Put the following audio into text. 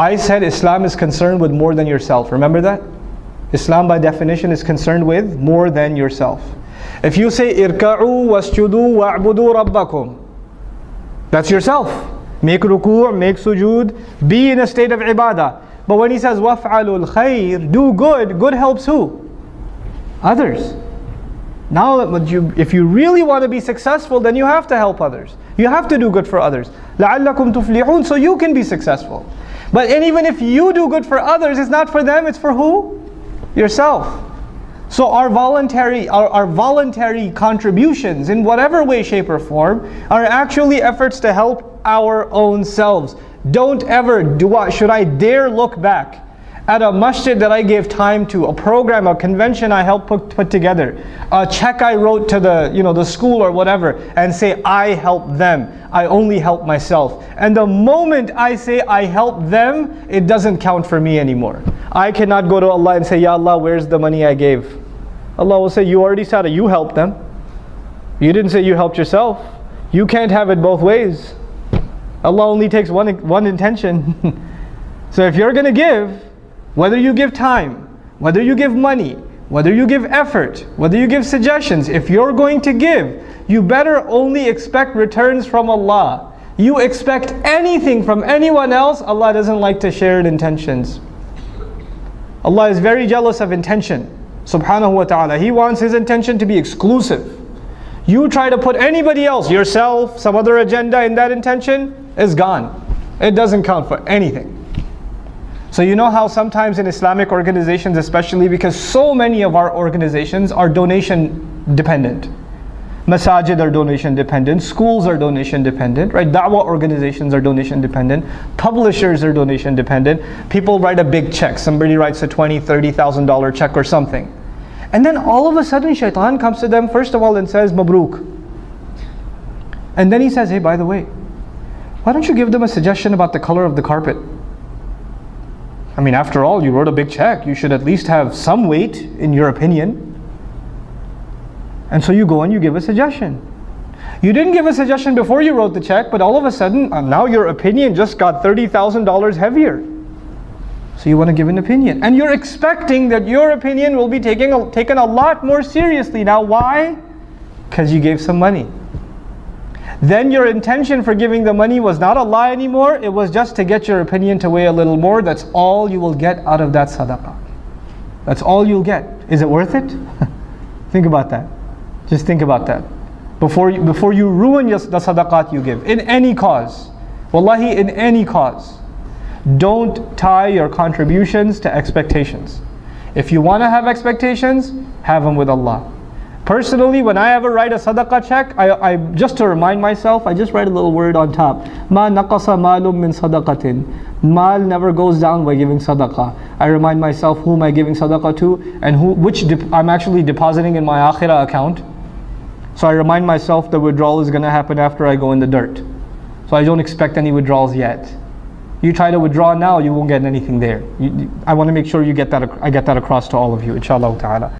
I said Islam is concerned with more than yourself. Remember that? Islam by definition is concerned with more than yourself. If you say irka'u wasjudu wa'budu rabbakum, that's yourself. Make ruku', make sujood, be in a state of ibadah. But when he says waf'alul khair, do good, good helps who? Others. Now if you really want to be successful, then you have to help others. You have to do good for others. لَعَلَّكُمْ تُفْلِحُونَ, so you can be successful. And even if you do good for others, it's not for them, it's for who? Yourself. So our voluntary contributions in whatever way, shape or form are actually efforts to help our own selves. Don't ever should I dare look back at a masjid that I gave time to, a program, a convention I helped put together, a check I wrote to the school or whatever, and say I helped them. I only help myself. And the moment I say I help them, it doesn't count for me anymore. I cannot go to Allah and say, Ya Allah, where's the money I gave? Allah will say, you already said it, you helped them. You didn't say you helped yourself. You can't have it both ways. Allah only takes one intention. So if you're going to give, whether you give time, whether you give money, whether you give effort, whether you give suggestions, if you're going to give, you better only expect returns from Allah. You expect anything from anyone else, Allah doesn't like to share intentions. Allah is very jealous of intention, subhanahu wa ta'ala. He wants His intention to be exclusive. You try to put anybody else, yourself, some other agenda in that intention, is gone. It doesn't count for anything. So you know how sometimes in Islamic organizations, especially because so many of our organizations are donation dependent. Masajid are donation dependent, schools are donation dependent, right? Da'wah organizations are donation dependent, publishers are donation dependent. People write a big check, somebody writes a $20,000, $30,000 check or something. And then all of a sudden shaitan comes to them first of all and says, Mabruk. And then he says, hey, by the way, why don't you give them a suggestion about the color of the carpet? I mean, after all, you wrote a big check. You should at least have some weight in your opinion. And so you go and you give a suggestion. You didn't give a suggestion before you wrote the check, but all of a sudden, now your opinion just got $30,000 heavier. So you want to give an opinion. And you're expecting that your opinion will be taken a lot more seriously. Now why? Because you gave some money. Then your intention for giving the money was not Allah anymore. It was just to get your opinion to weigh a little more. That's all you will get out of that sadaqah. That's all you'll get. Is it worth it? Think about that. Just think about that. Before you ruin the sadaqat you give. In any cause. Wallahi, in any cause. Don't tie your contributions to expectations. If you want to have expectations, have them with Allah. Personally, when I ever write a sadaqah check, I just to remind myself, I just write a little word on top. Ma naqasa malum min sadaqatin. Mal never goes down by giving sadaqah. I remind myself who am I giving sadaqah to and which I'm actually depositing in my akhirah account. So I remind myself the withdrawal is going to happen after I go in the dirt. So I don't expect any withdrawals yet. You try to withdraw now, you won't get anything there. I want to make sure I get that across to all of you, inshallah ta'ala.